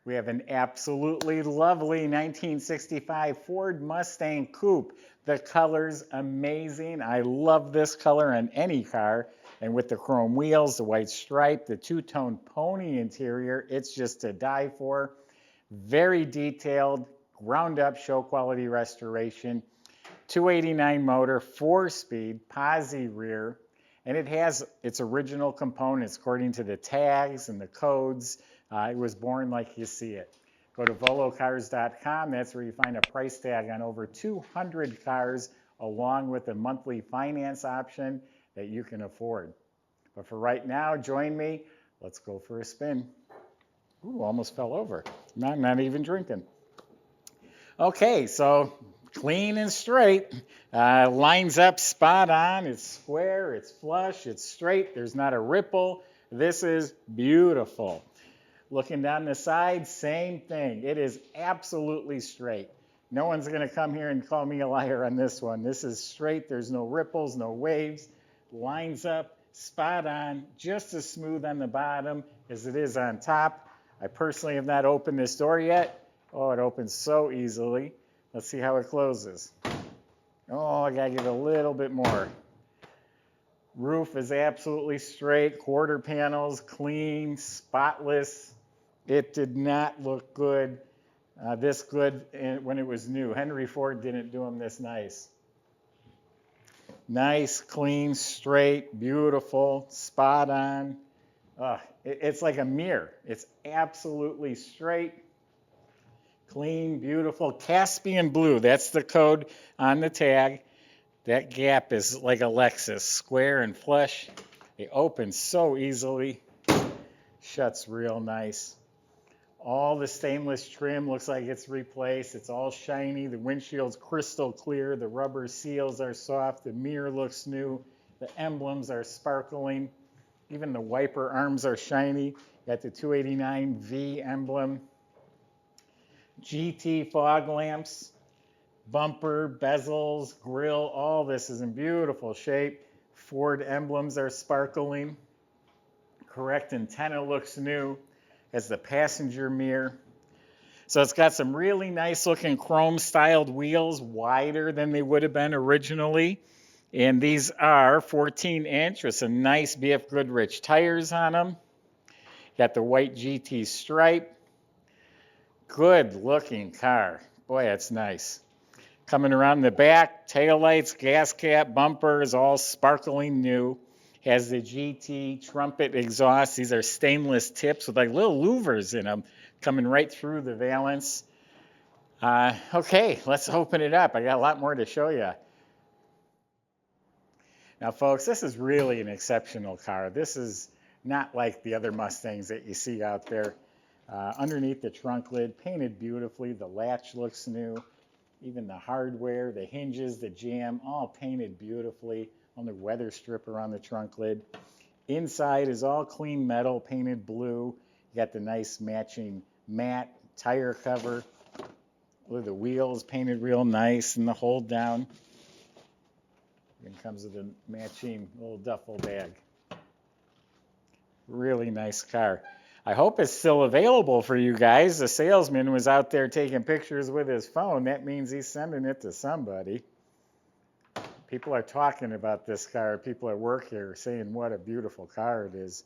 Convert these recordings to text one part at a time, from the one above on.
We have an absolutely lovely 1965 Ford Mustang Coupe. The color's amazing. I love this color on any car. And with the chrome wheels, the white stripe, the two-tone pony interior, it's just to die for. Very detailed, ground-up show quality restoration. 289 motor, 4-speed, posi rear. And it has its original components according to the tags and the codes. It was born like you see it. Go to volocars.com. That's where you find a price tag on over 200 cars, along with a monthly finance option that you can afford. But for right now, join me. Let's go for a spin. Ooh, almost fell over. Not even drinking. Okay, so clean and straight. Lines up spot on. It's square, it's flush, it's straight. There's not a ripple. This is beautiful. Looking down the side, same thing. It is absolutely straight. No one's going to come here and call me a liar on this one. This is straight. There's no ripples, no waves. Lines up, spot on, just as smooth on the bottom as it is on top. I personally have not opened this door yet. Oh, it opens so easily. Let's see how it closes. Oh, I got to give it a little bit more. Roof is absolutely straight. Quarter panels, clean, spotless. It did not look good, this good when it was new. Henry Ford didn't do them this nice. Nice, clean, straight, beautiful, spot on. It's like a mirror. It's absolutely straight, clean, beautiful. Caspian Blue, that's the code on the tag. That gap is like a Lexus, square and flush. It opens so easily. Shuts real nice. All the stainless trim looks like it's replaced. It's all shiny. The windshield's crystal clear. The rubber seals are soft. The mirror looks new. The emblems are sparkling. Even the wiper arms are shiny. Got the 289V emblem. GT fog lamps. Bumper, bezels, grille, all this is in beautiful shape. Ford emblems are sparkling. Correct antenna looks new. Has the passenger mirror. So it's got some really nice looking chrome styled wheels, wider than they would have been originally. And these are 14-inch with some nice BF Goodrich tires on them. Got the white GT stripe. Good looking car. Boy, that's nice. Coming around the back, taillights, gas cap, bumpers, all sparkling new. Has the GT trumpet exhaust. These are stainless tips with like little louvers in them coming right through the valance. Okay, let's open it up. I got a lot more to show you. Now, folks, this is really an exceptional car. This is not like the other Mustangs that you see out there. Underneath the trunk lid, painted beautifully. The latch looks new. Even the hardware, the hinges, the jamb, all painted beautifully. On the weather strip around the trunk lid. Inside is all clean metal, painted blue. You got the nice matching matte tire cover. Look at the wheels painted real nice and the hold down. It comes with a matching little duffel bag. Really nice car. I hope it's still available for you guys. The salesman was out there taking pictures with his phone. That means he's sending it to somebody. People are talking about this car. People at work here saying what a beautiful car it is.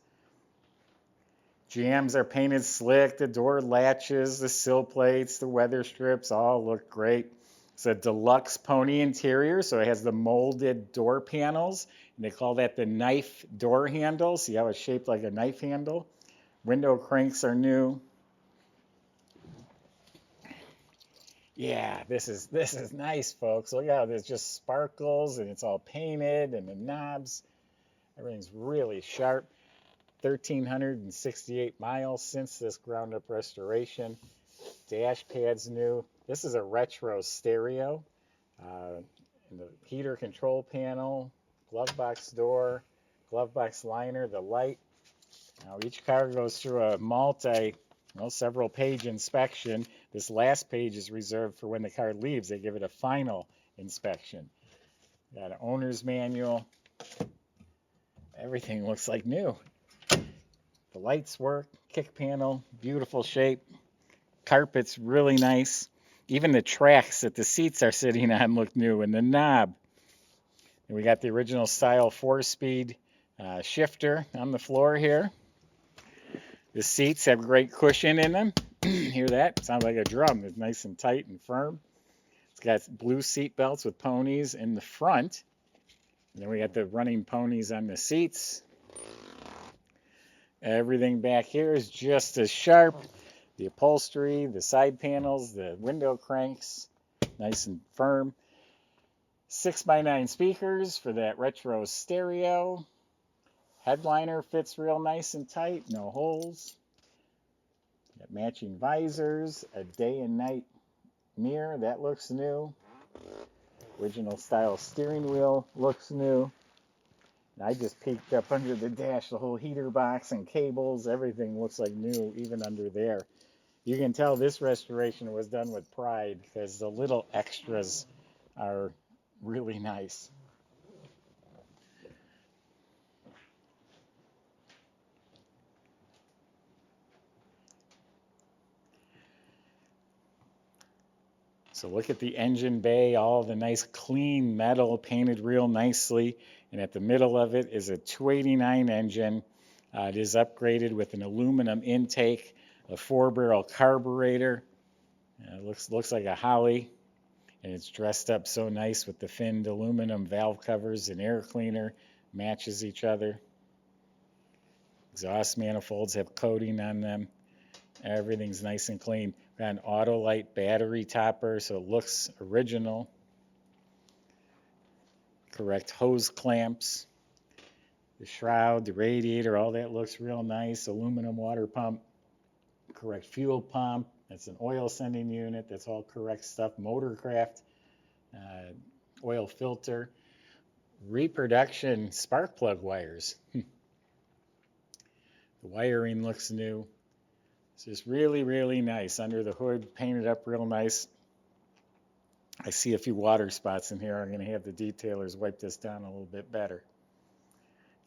Jambs are painted slick. The door latches, the sill plates, the weather strips all look great. It's a deluxe pony interior, so it has the molded door panels. And they call that the knife door handle. See how it's shaped like a knife handle? Window cranks are new. Yeah, this is nice, folks. Look how this just sparkles and it's all painted and the knobs. Everything's really sharp. 1,368 miles since this ground-up restoration. Dash pad's new. This is a retro stereo. And the heater control panel, glove box door, glove box liner, the light. Now each car goes through a several page inspection. This last page is reserved for when the car leaves. They give it a final inspection. Got an owner's manual. Everything looks like new. The lights work, kick panel, beautiful shape. Carpet's really nice. Even the tracks that the seats are sitting on look new, and the knob. And we got the original style 4-speed shifter on the floor here. The seats have great cushion in them. Hear that? Sounds like a drum. It's nice and tight and firm. It's got blue seat belts with ponies in the front. And then we got the running ponies on the seats. Everything back here is just as sharp. The upholstery, the side panels, the window cranks, nice and firm. 6x9 speakers for that retro stereo. Headliner fits real nice and tight, no holes. Got matching visors, a day and night mirror, that looks new. Original style steering wheel looks new. And I just peeked up under the dash, the whole heater box and cables, everything looks like new, even under there. You can tell this restoration was done with pride because the little extras are really nice. So look at the engine bay, all the nice clean metal painted real nicely. And at the middle of it is a 289 engine. It is upgraded with an aluminum intake, a 4-barrel carburetor. Looks like a Holly. And it's dressed up so nice with the finned aluminum valve covers and air cleaner. Matches each other. Exhaust manifolds have coating on them. Everything's nice and clean. Got an Autolite battery topper, so it looks original. Correct hose clamps. The shroud, the radiator, all that looks real nice. Aluminum water pump. Correct fuel pump. That's an oil sending unit. That's all correct stuff. Motorcraft. Oil filter. Reproduction spark plug wires. The wiring looks new. It's just really, really nice. Under the hood, painted up real nice. I see a few water spots in here. I'm going to have the detailers wipe this down a little bit better.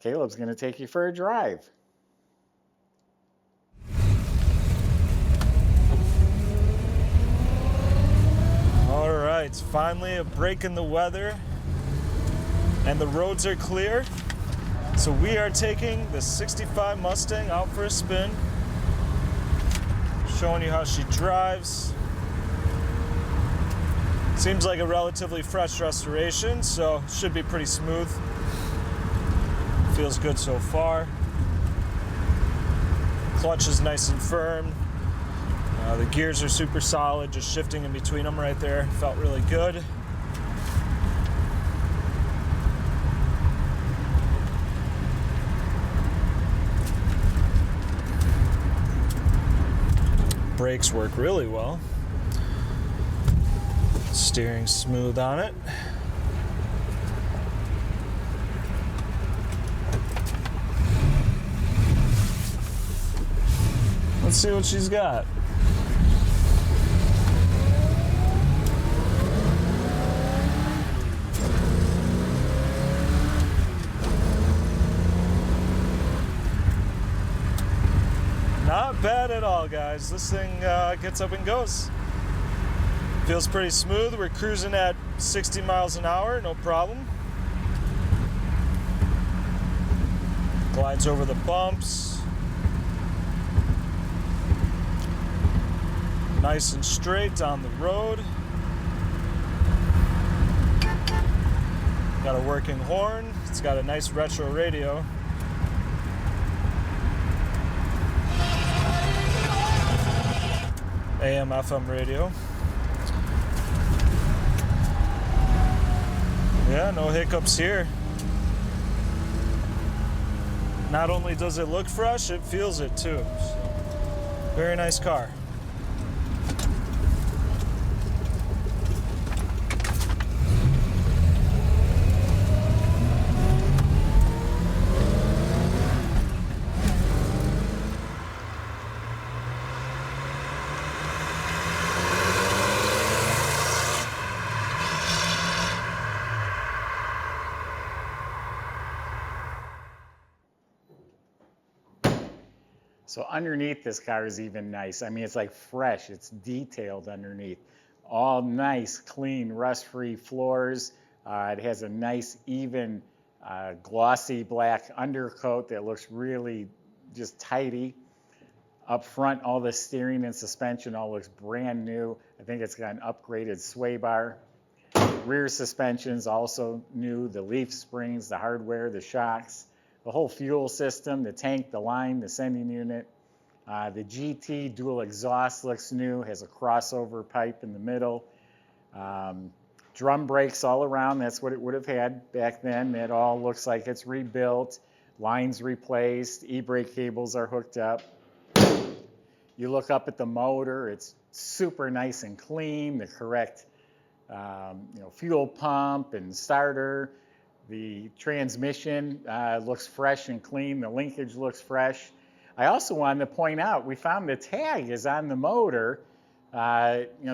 Caleb's going to take you for a drive. All right, finally a break in the weather and the roads are clear. So we are taking the 65 Mustang out for a spin. Showing you how she drives. Seems like a relatively fresh restoration, so should be pretty smooth. Feels good so far. Clutch is nice and firm. The gears are super solid, just shifting in between them right there. Felt really good. Brakes work really well. Steering smooth on it. Let's see what she's got. Not bad at all, guys. This thing gets up and goes. Feels pretty smooth. We're cruising at 60 miles an hour, no problem. Glides over the bumps. Nice and straight down the road. Got a working horn. It's got a nice retro radio. AM, FM radio. Yeah, no hiccups here. Not only does it look fresh, it feels it too. So, very nice car. So underneath this car is even nice. I mean, it's like fresh. It's detailed underneath. All nice, clean, rust-free floors. It has a nice, even, glossy black undercoat that looks really just tidy. Up front, all the steering and suspension all looks brand new. I think it's got an upgraded sway bar. Rear suspension's also new. The leaf springs, the hardware, the shocks, the whole fuel system, the tank, the line, the sending unit. The GT dual exhaust looks new, has a crossover pipe in the middle. Drum brakes all around, that's what it would have had back then. It all looks like it's rebuilt, lines replaced, e-brake cables are hooked up. You look up at the motor, it's super nice and clean, the correct fuel pump and starter. The transmission looks fresh and clean. The linkage looks fresh. I also wanted to point out, we found the tag is on the motor,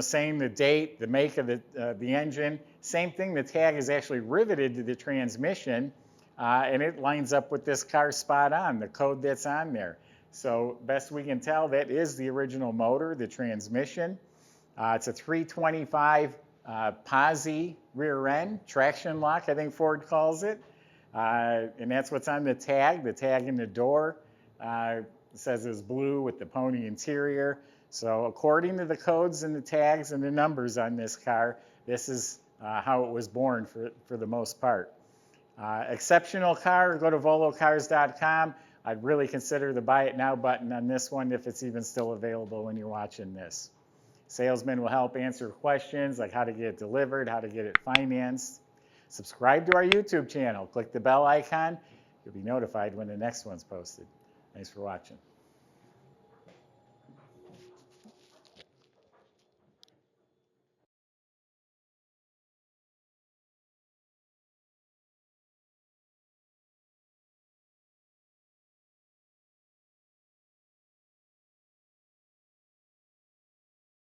saying the date, the make of the engine. Same thing, the tag is actually riveted to the transmission, and it lines up with this car spot on, the code that's on there. So best we can tell, that is the original motor, the transmission. It's a 325 Posi rear end, traction lock, I think Ford calls it. And that's what's on the tag in the door. It says it's blue with the pony interior. So according to the codes and the tags and the numbers on this car, this is how it was born for the most part. Exceptional car, go to volocars.com. I'd really consider the buy it now button on this one if it's even still available when you're watching this. Salesman will help answer questions like how to get it delivered, how to get it financed. Subscribe to our YouTube channel. Click the bell icon. You'll be notified when the next one's posted. Thanks for watching.